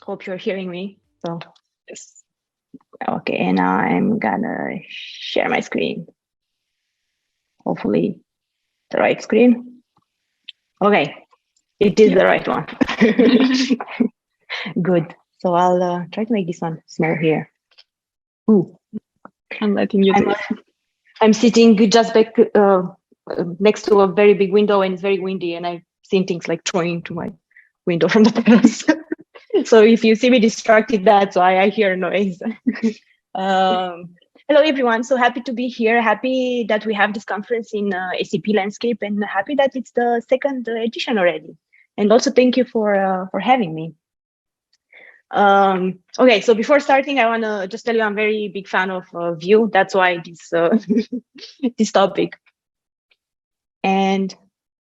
Hope you're hearing me. So, yes. Okay, and I'm gonna share my screen. Hopefully, the right screen. Okay, it is the right one. Good. So I'll try to make this one small here. Ooh. I'm letting you do it. I'm sitting just back next to a very big window, and it's very windy, and I've seen things like throwing to my window from the terrace. So if you see me distracted, that's why I hear noise. Hello, everyone. So happy to be here. Happy that we have this conference in SAP landscape, and happy that it's the second edition already. And also thank you for having me. Okay, so before starting, I want to just tell you I'm very big fan of Vue. That's why this this topic. And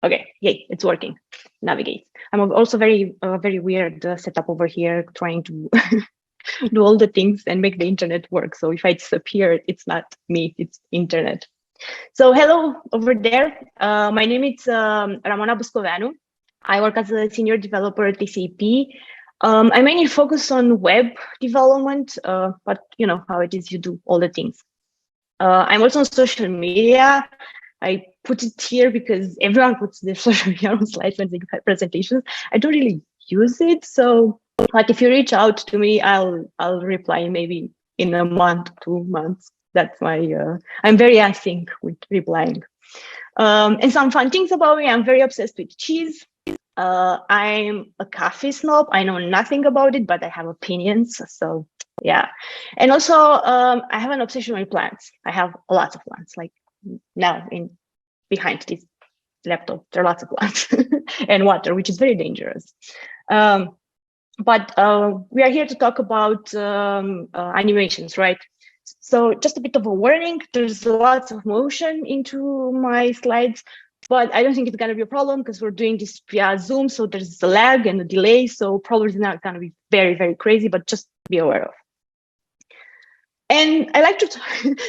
okay, yay, it's working. Navigate. I'm also very weird setup over here, trying to do all the things and make the internet work. So if I disappear, it's not me, it's internet. So hello over there. My name is Ramona Biscoveanu. I work as a senior developer at SAP. I mainly focus on web development, but you know how it is, you do all the things. I'm also on social media. I put it here because everyone puts their social media on slides when they have presentations. I don't really use it, so like if you reach out to me, I'll reply maybe in a month, 2 months. That's my I'm very async with replying. And some fun things about me: I'm very obsessed with cheese. I'm a coffee snob. I know nothing about it, but I have opinions. So yeah. And also, I have an obsession with plants. I have lots of plants. Like now, behind this laptop, there are lots of plants and water, which is very dangerous. But we are here to talk about animations, right? So just a bit of a warning: there's lots of motion into my slides, but I don't think it's going to be a problem because we're doing this via Zoom, so there's a lag and a delay, so probably it's not going to be very, very crazy, but just be aware of. And I like to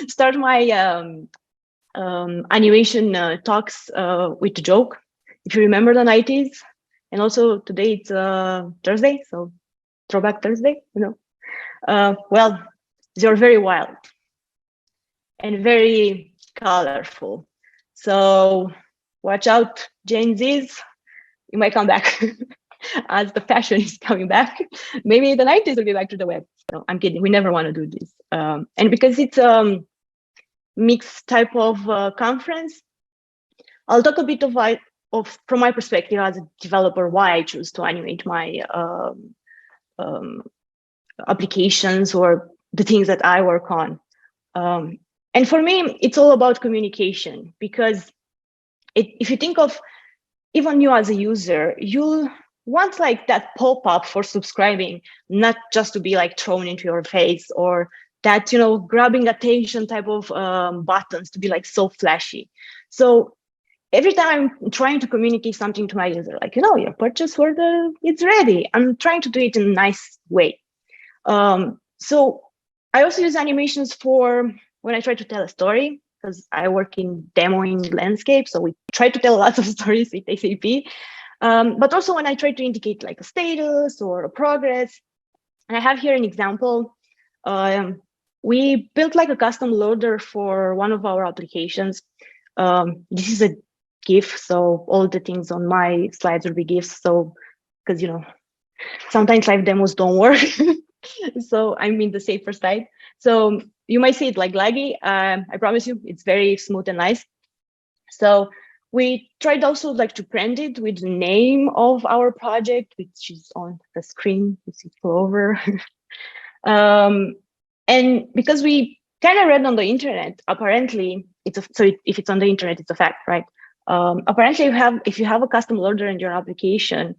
start my animation talks with a joke. If you remember the 90s, and also today it's Thursday, so Throwback Thursday, you know. Well, they're very wild and very colorful. So watch out, Gen Zs, you might come back as the fashion is coming back. Maybe the 90s will be back to the web. No, I'm kidding. We never want to do this. And because it's mixed type of conference, I'll talk a bit of from my perspective as a developer, why I choose to animate my applications or the things that I work on. And for me, it's all about communication, because if you think of even you as a user, you'll want like that pop-up for subscribing, not just to be like thrown into your face, or that, you know, grabbing attention type of buttons to be like so flashy. So every time I'm trying to communicate something to my user, like, you know, your purchase order, it's ready, I'm trying to do it in a nice way. So I also use animations for when I try to tell a story, because I work in demoing landscape, so we try to tell lots of stories with SAP. But also when I try to indicate like a status or a progress. And I have here an example. We built like a custom loader for one of our applications. This is a GIF, so all the things on my slides will be GIFs. So, because, you know, sometimes live demos don't work. So I'm in the safer side. So you might see it like laggy. I promise you, it's very smooth and nice. So we tried also like to brand it with the name of our project, which is on the screen. You see Clover. And because we kind of read on the internet, apparently if it's on the internet, it's a fact, right? Apparently, if you have a custom loader in your application,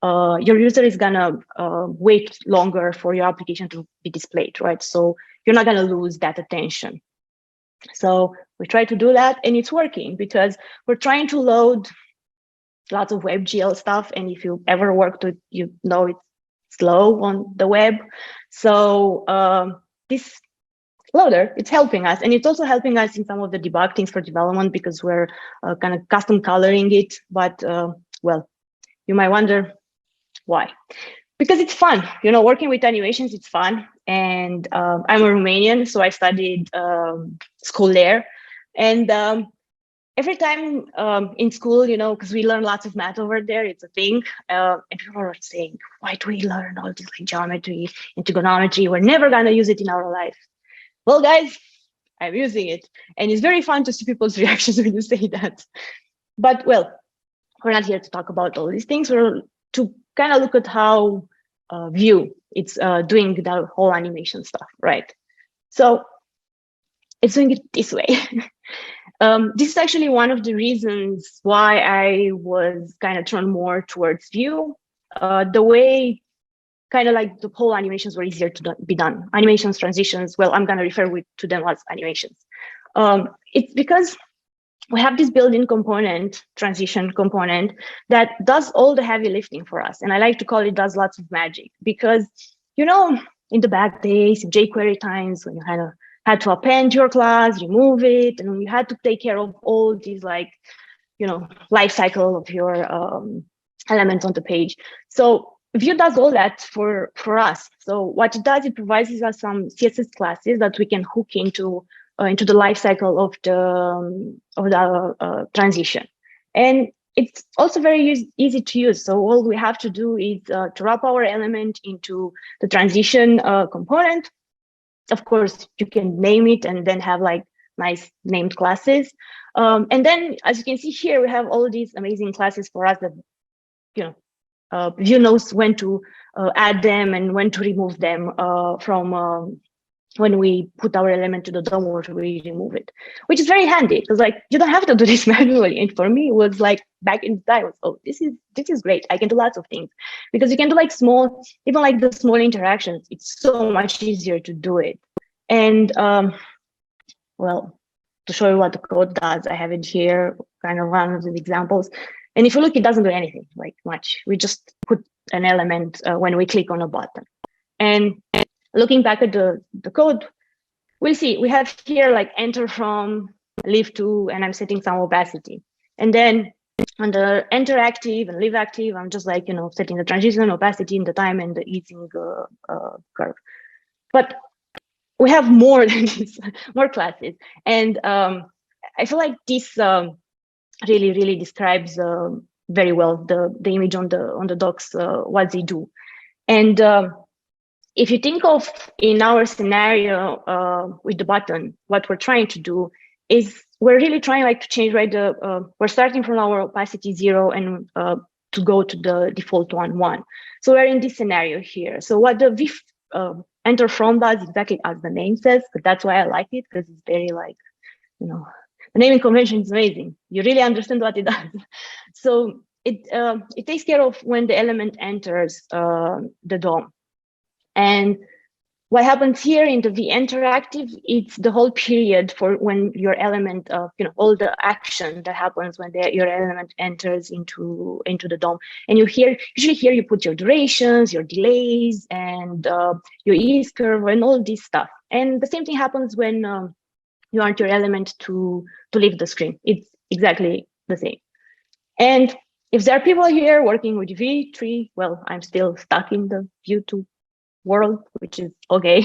your user is gonna wait longer for your application to be displayed, right? So you're not gonna lose that attention. So we try to do that, and it's working because we're trying to load lots of WebGL stuff. And if you ever worked with, you know, it's slow on the web. So this loader, it's helping us, and it's also helping us in some of the debug things for development, because we're kind of custom coloring it. But well, you might wonder why. because it's fun, working with animations, it's fun. And I'm a Romanian, so I studied school there. And every time in school, because we learn lots of math over there, it's a thing. And people are saying, why do we learn all this like geometry and trigonometry? We're never going to use it in our life. Well, guys, I'm using it. And it's very fun to see people's reactions when you say that. But, well, we're not here to talk about all these things. We're to kind of look at how Vue it's doing the whole animation stuff, right? So it's doing it this way. This is actually one of the reasons why I was kind of turned more towards Vue. The way kind of like the whole animations were easier to be done. Animations, transitions, well, I'm going to refer to them as animations. It's because we have this built-in component, transition component, that does all the heavy lifting for us. And I like to call it does lots of magic because, in the back days, in jQuery times, when you kind of had to append your class, remove it, and you had to take care of all these life cycle of your elements on the page. So Vue does all that for us. So what it does, it provides us some CSS classes that we can hook into the life cycle of the transition. And it's also very easy to use. So all we have to do is to wrap our element into the transition component. Of course, you can name it and then have like nice named classes. And then, as you can see here, we have all these amazing classes for us that, Vue knows when to add them and when to remove them from when we put our element to the DOM or we remove it, which is very handy because you don't have to do this manually. And for me, it was like back in the day, this is great. I can do lots of things because you can do even the small interactions. It's so much easier to do it. And well, to show you what the code does, I have it here, kind of one of the examples. And if you look, it doesn't do anything much. We just put an element when we click on a button. And looking back at the code, we'll see we have here enter from, leave to, and I'm setting some opacity. And then under enter active and leave active, I'm just setting the transition, opacity, and the time and the easing curve. But we have more than this, more classes. And I feel like this really describes very well the image on the docs, what they do. And if you think of in our scenario with the button, what we're trying to do is we're really trying to change, right? We're starting from our opacity 0 and to go to the default 1. So we're in this scenario here. So what the VIF enter from does exactly as the name says, but that's why I like it, because it's very the naming convention is amazing. You really understand what it does. So it takes care of when the element enters the DOM. And what happens here in the vEnterActive, it's the whole period for when your element, all the action that happens when your element enters into the DOM. And usually here you put your durations, your delays, and your ease curve, and all this stuff. And the same thing happens when you want your element to leave the screen. It's exactly the same. And if there are people here working with V3, well, I'm still stuck in the Vue 2 world, which is okay.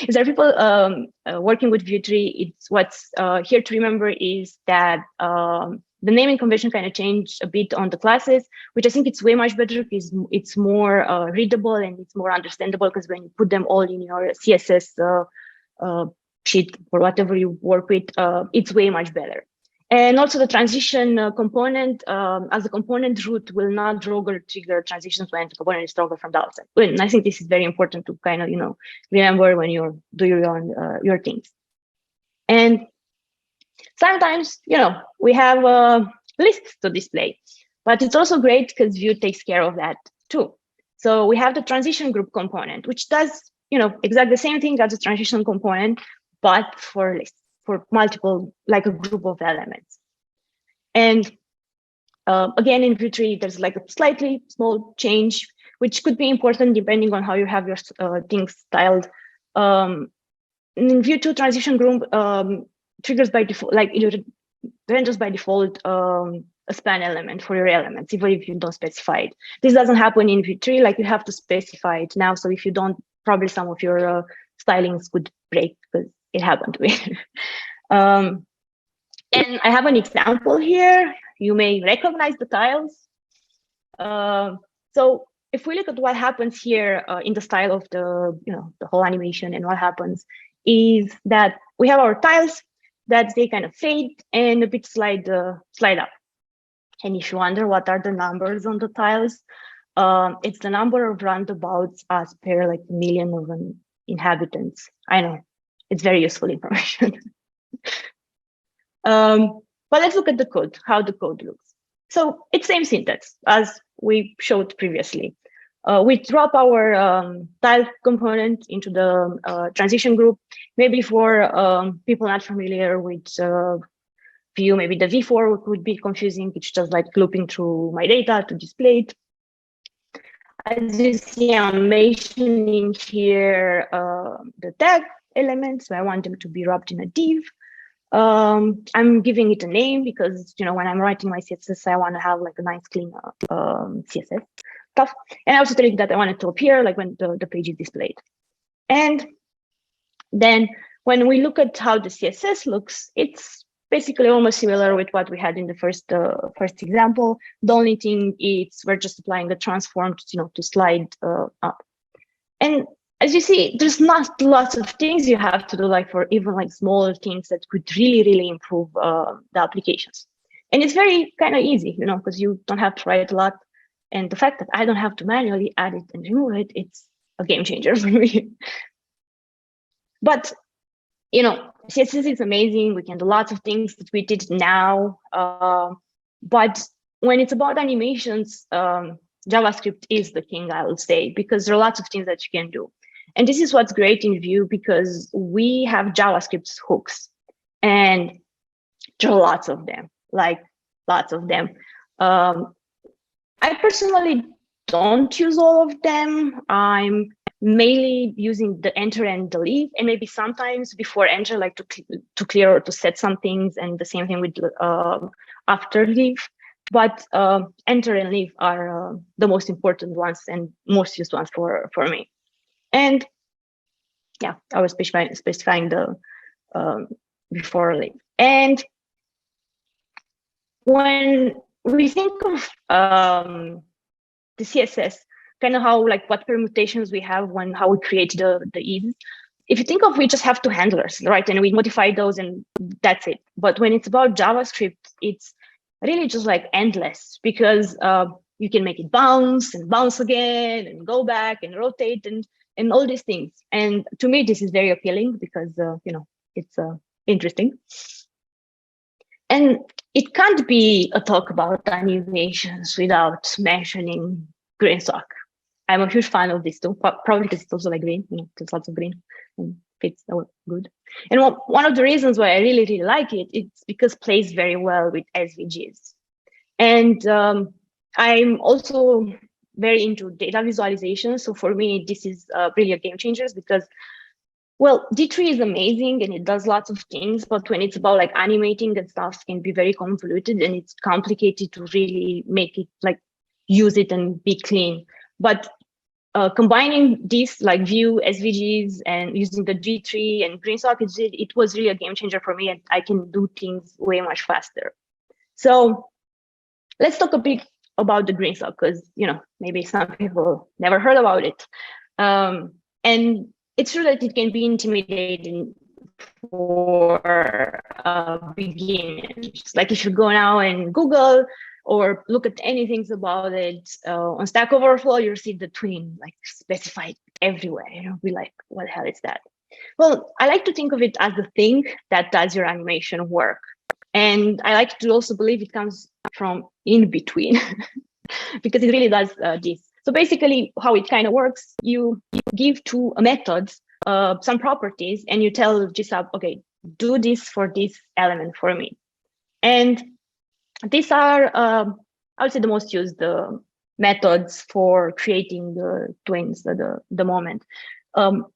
If there are people working with Vue 3, it's what's here to remember is that the naming convention kind of changed a bit on the classes, which I think it's way much better because it's more readable and it's more understandable, because when you put them all in your CSS sheet or whatever you work with, it's way much better. And also the transition component, as the component root will not draw or trigger transitions when the component is toggled from the outside. And I think this is very important to kind of, remember when you're doing your things. And sometimes, we have lists to display, but it's also great because Vue takes care of that too. So we have the transition group component, which does, exactly the same thing as the transition component, but for lists, for multiple, like a group of elements. And again, in Vue 3, there's a slightly small change, which could be important depending on how you have your things styled. In Vue 2, transition group triggers by default, it renders by default a span element for your elements, even if you don't specify it. This doesn't happen in V3, like you have to specify it now. So if you don't, probably some of your stylings could break because it happened to me. And I have an example here. You may recognize the tiles. So if we look at what happens here in the style of the whole animation, and what happens is that we have our tiles that they kind of fade and a bit slide up. And if you wonder what are the numbers on the tiles, it's the number of roundabouts as per like million of inhabitants. I know it's very useful information. But let's look at the code, how the code looks. So it's same syntax as we showed previously. We drop our tile component into the transition group. Maybe for people not familiar with view, maybe the V4 would be confusing. It's just like looping through my data to display it. As you see, I'm mentioning here the tag elements. So I want them to be wrapped in a div. I'm giving it a name because when I'm writing my CSS, I want to have like a nice clean CSS stuff. And I also telling that I want it to appear like when the page is displayed. And then when we look at how the CSS looks, it's basically almost similar with what we had in the first example. The only thing is we're just applying the transform to slide up. And as you see, there's not lots of things you have to do, like for even like smaller things that could really improve the applications. And it's very kind of easy, because you don't have to write a lot. And the fact that I don't have to manually add it and remove it, it's a game changer for me. But CSS is amazing. We can do lots of things that we did now. But when it's about animations, JavaScript is the king, I would say, because there are lots of things that you can do. And this is what's great in Vue, because we have JavaScript hooks, and there are lots of them, like lots of them. I personally don't use all of them. I'm mainly using the enter and the leave, and maybe sometimes before enter, like to clear or to set some things, and the same thing with after leave. But enter and leave are the most important ones and most used ones for me. And yeah, I was specifying the before leave. And when we think of the CSS, kind of how like what permutations we have how we create the eaves. If you think of, we just have two handlers, right? And we modify those and that's it. But when it's about JavaScript, it's really just like endless, because you can make it bounce and bounce again and go back and rotate and all these things. And to me, this is very appealing because, it's interesting. And it can't be a talk about animations without mentioning GreenSock. I'm a huge fan of this too, probably because it's also like green, there's lots of green and fits good. And one of the reasons why I really like it, it's because it plays very well with SVGs. And I'm also very into data visualization. So for me, this is really a game changer, because, well, D3 is amazing and it does lots of things, but when it's about like animating and stuff, can be very convoluted and it's complicated to really make it like use it and be clean. But combining these like Vue, SVGs, and using the D3 and GreenSock, it was really a game changer for me, and I can do things way much faster. So let's talk a bit about the GreenSock, because maybe some people never heard about it. And it's true that it can be intimidating for beginners. Like if you go now and Google or look at anything about it on Stack Overflow, you'll see the twin like specified everywhere. You'll be like, what the hell is that? Well, I like to think of it as the thing that does your animation work. And I like to also believe it comes from in between because it really does this. So basically how it kind of works, you give to a method some properties and you tell GSAP, okay, do this for this element for me. And these are, I would say, the most used methods for creating the twins at the moment.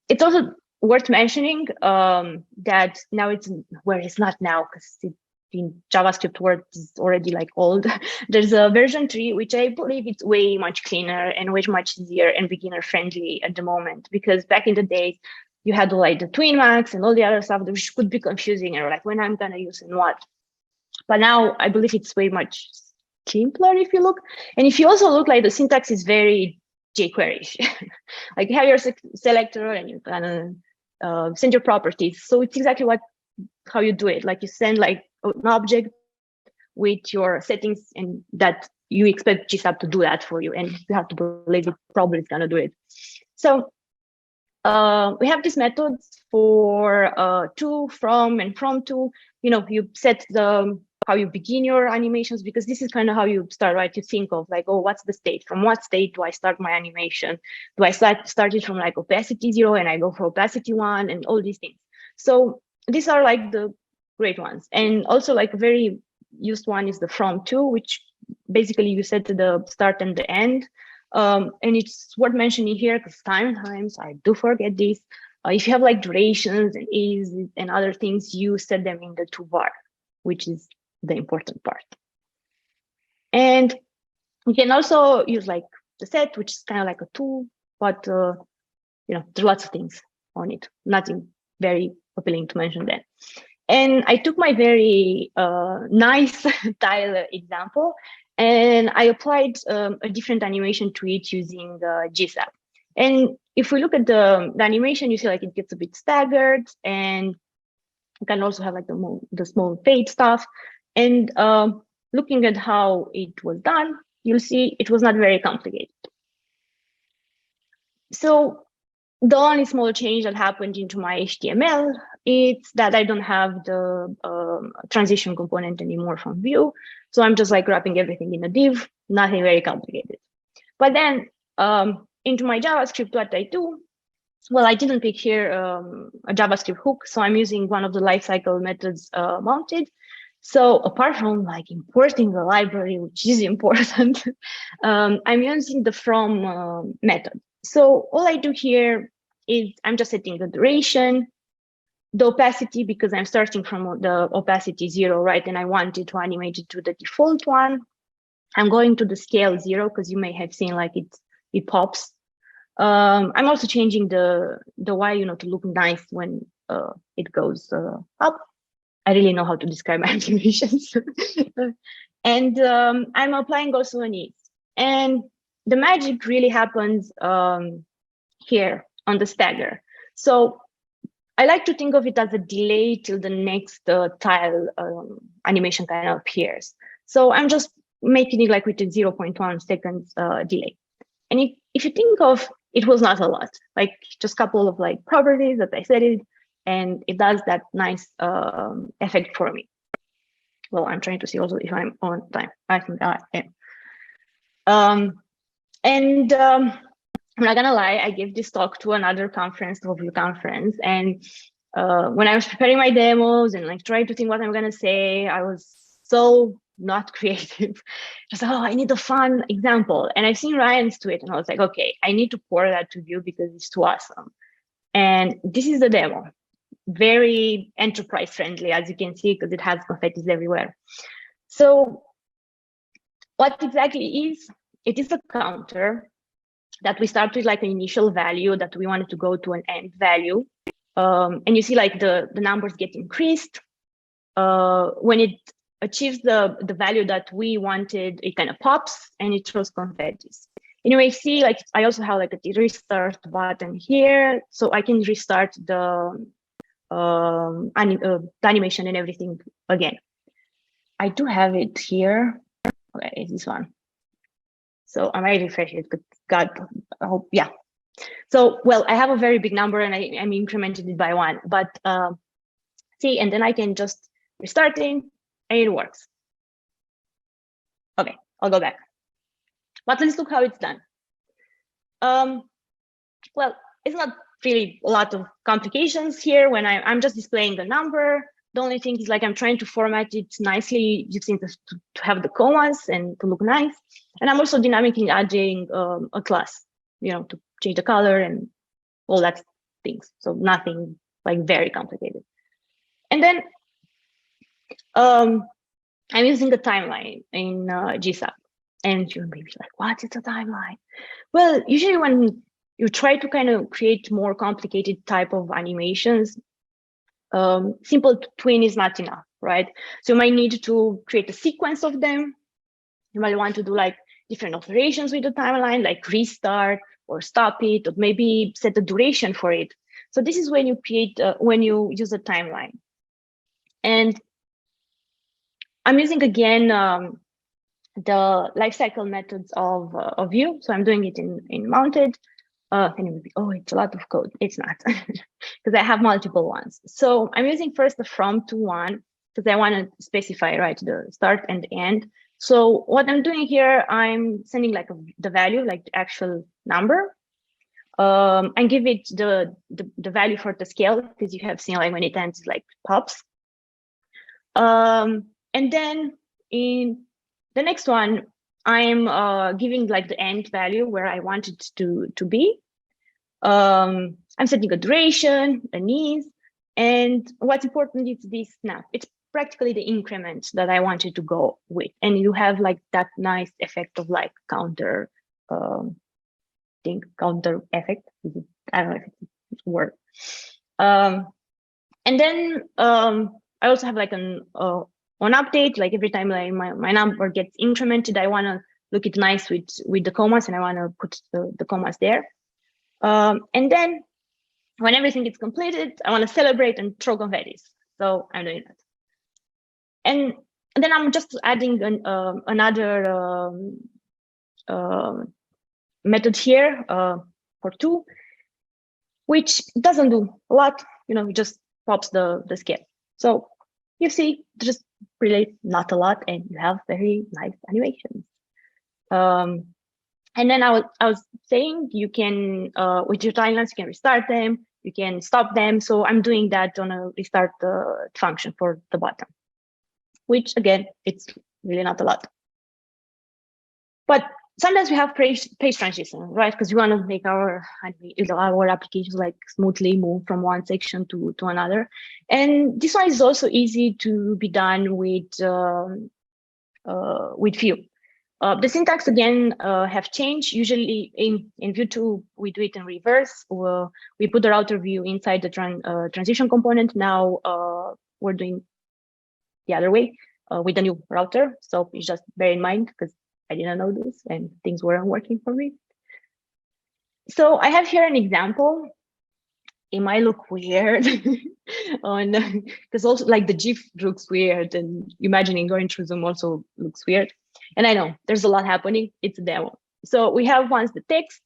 It's also worth mentioning that now it's where it's not now, because in JavaScript world is already like old. There's a version 3, which I believe it's way much cleaner and way much easier and beginner friendly at the moment, because back in the days, you had like the twin max and all the other stuff which could be confusing and like when I'm gonna use and what. But now I believe it's way much simpler if you look. And if you also look, like the syntax is very jQuery-ish. Like you have your selector and you're gonna send your properties. So it's exactly how you do it. Like you send like an object with your settings, and that you expect GSAP to do that for you, and you have to believe it probably is gonna do it. So we have these methods for to, from, and from to. You set how you begin your animations, because this is kind of how you start, right? You think of like, oh, what's the state? From what state do I start my animation? Do I start it from like opacity 0 and I go for opacity 1 and all these things? So these are like the great ones. And also like a very used one is the from to, which basically you set the start and the end. And it's worth mentioning here because sometimes I do forget this. If you have like durations and is and other things, you set them in the to-var, which is the important part. And you can also use like the set, which is kind of like a tool, but there's lots of things on it. Nothing very appealing to mention there. And I took my very nice tile example, and I applied a different animation to it using GSAP. And if we look at the animation, you see like it gets a bit staggered, and you can also have like the small fade stuff. And looking at how it was done, you'll see it was not very complicated. So the only small change that happened into my HTML is that I don't have the transition component anymore from view. So I'm just like wrapping everything in a div, nothing very complicated. But then into my JavaScript, what I do, well, I didn't pick here a JavaScript hook. So I'm using one of the lifecycle methods mounted. So apart from like importing the library, which is important, I'm using the from method. So all I do here is I'm just setting the duration, the opacity, because I'm starting from the opacity 0, right? And I wanted to animate it to the default one. I'm going to the scale 0 because you may have seen like it pops. I'm also changing the Y, to look nice when it goes up. I really know how to describe my animations. And I'm applying also an ease. And the magic really happens here on the stagger. So I like to think of it as a delay till the next tile animation kind of appears. So I'm just making it like with a 0.1 seconds delay. And if you think of, it was not a lot, like just a couple of like properties that I set it, and it does that nice effect for me. Well, I'm trying to see also if I'm on time. I think I am. I'm not gonna lie, I gave this talk to another conference, the Overview conference, and when I was preparing my demos and like trying to think what I'm gonna say, I was so not creative. Just I need a fun example, and I've seen Ryan's tweet, and I was like, okay, I need to pour that to you because it's too awesome. And this is the demo, very enterprise friendly, as you can see, because it has confettis everywhere. So what exactly is? It is a counter that we start with like an initial value that we wanted to go to an end value. And you see like the numbers get increased. When it achieves the value that we wanted, it kind of pops and it throws confettis. Anyway, see, like I also have like a restart button here, so I can restart the animation and everything again. I do have it here. Okay, it's this one. So I might refresh it, but God, I hope, yeah. So, well, I have a very big number and I'm incremented it by 1, but see, and then I can just restart it and it works. Okay, I'll go back. But let's look how it's done. Well, it's not really a lot of complications here when I'm just displaying the number. The only thing is like I'm trying to format it nicely using to have the commas and to look nice. And I'm also dynamically adding a class, to change the color and all that things. So nothing like very complicated. And then I'm using a timeline in GSAP. And you may be like, what is a timeline? Well, usually when you try to kind of create more complicated type of animations, simple twin is not enough, right? So you might need to create a sequence of them. You might want to do like different operations with the timeline, like restart or stop it, or maybe set a duration for it. So this is when you create, when you use a timeline. And I'm using again the lifecycle methods of Vue. So I'm doing it in mounted. And it would be, oh, it's a lot of code. It's not, because I have multiple ones. So I'm using first the from to one, because I want to specify, right, the start and the end. So what I'm doing here, I'm sending like the value, like the actual number, and give it the value for the scale, because you have seen like when it ends, like pops. And then in the next one, I'm giving like the end value where I want it to be. I'm setting a duration, an ease, and what's important is this snap. It's practically the increment that I want you to go with, and you have like that nice effect of like counter, counter effect. I don't know if it's a word. And then I also have like an update, like every time like my number gets incremented, I want to look it nice with the commas, and I want to put the commas there. And then when everything is completed, I want to celebrate and throw confettis. So I'm doing that. And then I'm just adding another method here for two, which doesn't do a lot, it just pops the scale. So you see, just really not a lot, and you have very nice animations. And then I was saying you can, with your timelines, you can restart them, you can stop them. So I'm doing that on a restart function for the bottom, which again, it's really not a lot. But sometimes we have page transition, right? Because we want to make our applications like smoothly move from one section to another. And this one is also easy to be done with Vue. The syntax again have changed. Usually in Vue 2, we do it in reverse. We put the router view inside the transition component. Now we're doing the other way with the new router. So please just bear in mind, because I didn't know this and things weren't working for me. So I have here an example. It might look weird because also like the GIF looks weird, and imagining going through Zoom also looks weird. And I know there's a lot happening. It's a demo. So we have once the text,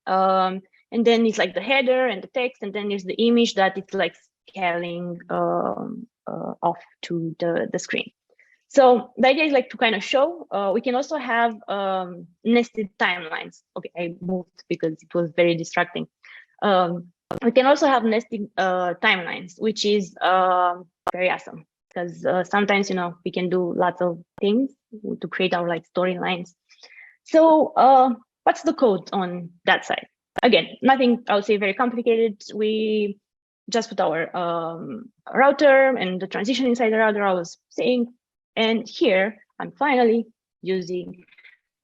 and then it's like the header and the text, and then there's the image that it's like scaling off to the screen. So the idea is like to kind of show, we can also have nested timelines. Okay, I moved because it was very distracting. We can also have nested timelines, which is very awesome, because sometimes, we can do lots of things to create our like storylines. So what's the code on that side? Again, nothing I would say very complicated. We just put our router and the transition inside the router I was saying. And here I'm finally using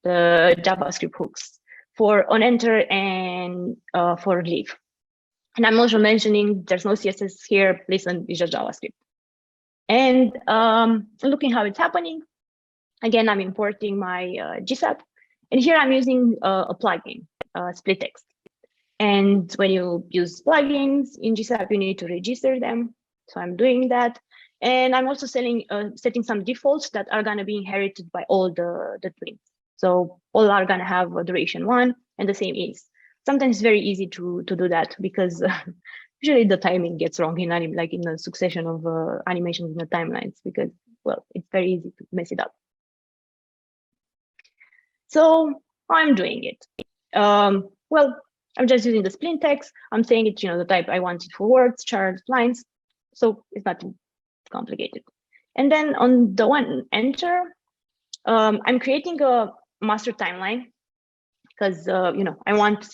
the JavaScript hooks for on enter and for leave. And I'm also mentioning there's no CSS here. Listen, it's just JavaScript. And looking how it's happening. Again, I'm importing my GSAP. And here I'm using a plugin, split text. And when you use plugins in GSAP, you need to register them. So I'm doing that. And I'm also setting some defaults that are going to be inherited by all the twins. So all are going to have a duration 1 and the same is. Sometimes it's very easy to do that, because usually the timing gets wrong in a succession of animations in the timelines, because, well, it's very easy to mess it up. So I'm doing it. Well, I'm just using the plain text. I'm saying it, the type I want it for words, charts, lines. So it's not complicated. And then on the one enter, I'm creating a master timeline, because I want to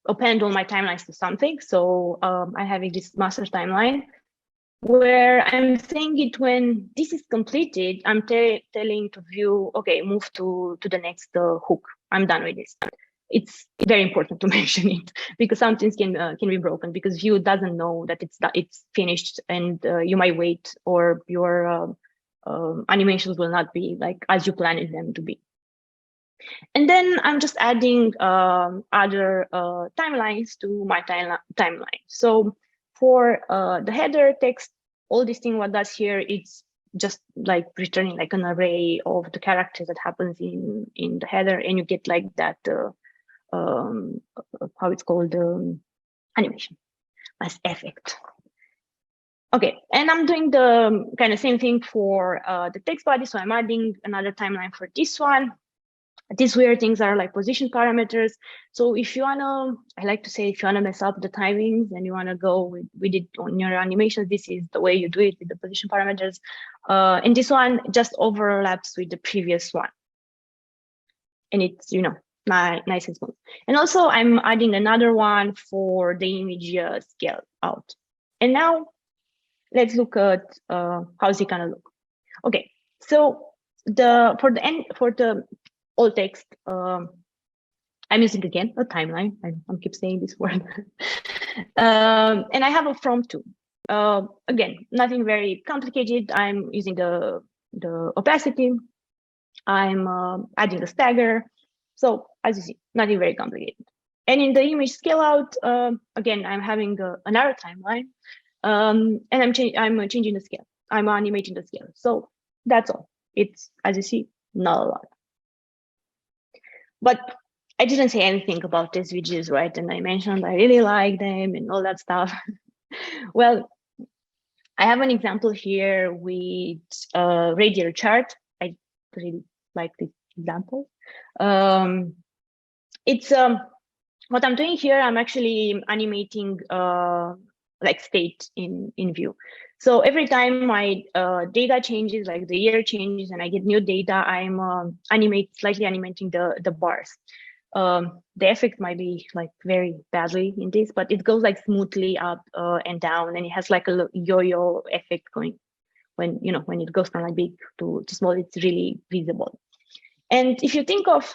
append all my timelines to something. So I'm having this master timeline, where I'm saying it when this is completed, I'm telling to Vue, okay, move to the next hook. I'm done with this. It's very important to mention it because some things can be broken because Vue doesn't know that it's finished, and you might wait, or your animations will not be like as you planned them to be. And then I'm just adding other timelines to my timeline. So for the header text, all this thing what does here, it's just like returning like an array of the characters that happens in the header, and you get like that how it's called, animation as effect. Okay, and I'm doing the kind of same thing for the text body. So I'm adding another timeline for this one. These weird things are like position parameters. So if you wanna, I like to say, if you wanna mess up the timings and you wanna go with it on your animation, this is the way you do it with the position parameters. And this one just overlaps with the previous one. And it's, nice and smooth. And also I'm adding another one for the image scale out. And now let's look at how's it gonna look. Okay, so for the alt text, I'm using again a timeline. I keep saying this word. And I have a from to. Again, nothing very complicated. I'm using the opacity. I'm adding a stagger. So as you see, nothing very complicated. And in the image scale out, again, I'm having another timeline, and I'm changing the scale. I'm animating the scale. So that's all. It's, as you see, not a lot. But I didn't say anything about these widgets, right? And I mentioned I really like them and all that stuff. Well, I have an example here with a radial chart. I really like this example. It's what I'm doing here. I'm actually animating like state in Vue. So every time my data changes, like the year changes, and I get new data, I'm slightly animating the bars. The effect might be like very badly in this, but it goes like smoothly up and down, and it has like a yo-yo effect going when it goes from like big to small. It's really visible. And if you think of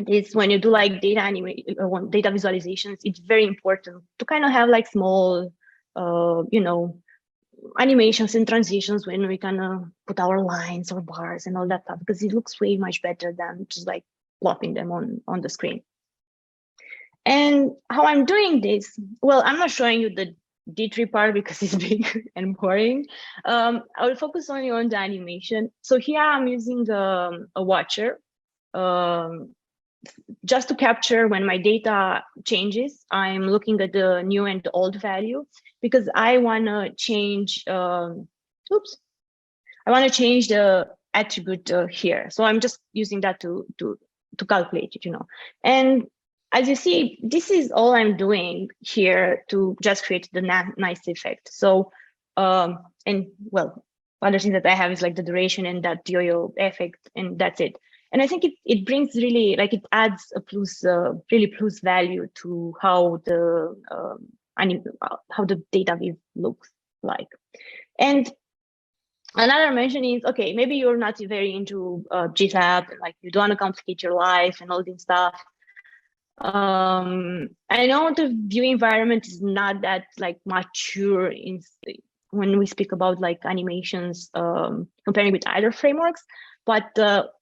this, when you do like data visualizations, it's very important to kind of have like small, animations and transitions when we kind of put our lines or bars and all that stuff, because it looks way much better than just like plopping them on the screen. And how I'm doing this, well, I'm not showing you the D3 part because it's big and boring. I will focus only on the animation. So here I'm using a watcher just to capture when my data changes. I'm looking at the new and the old value because I want to change, I want to change the attribute here. So I'm just using that to calculate it, And as you see, this is all I'm doing here to just create the nice effect. So, and well, other thing that I have is like the duration and that yo-yo effect, and that's it. And I think it brings really, like, it adds a really plus value to how the data view looks like. And another mention is, okay, maybe you're not very into GitLab, like you don't want to complicate your life and all this stuff. I know the Vue environment is not that like mature when we speak about like animations, comparing with other frameworks, but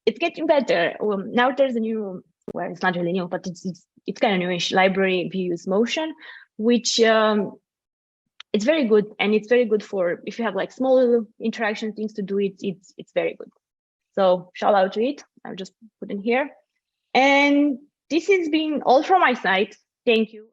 it's getting better. Now there's a new, well, it's not really new, but it's kind of newish library, Vue Motion, which it's very good, and it's very good for if you have like small interaction things to do. It's very good. So shout out to it. I'll just put in here, and this has been all from my side. Thank you.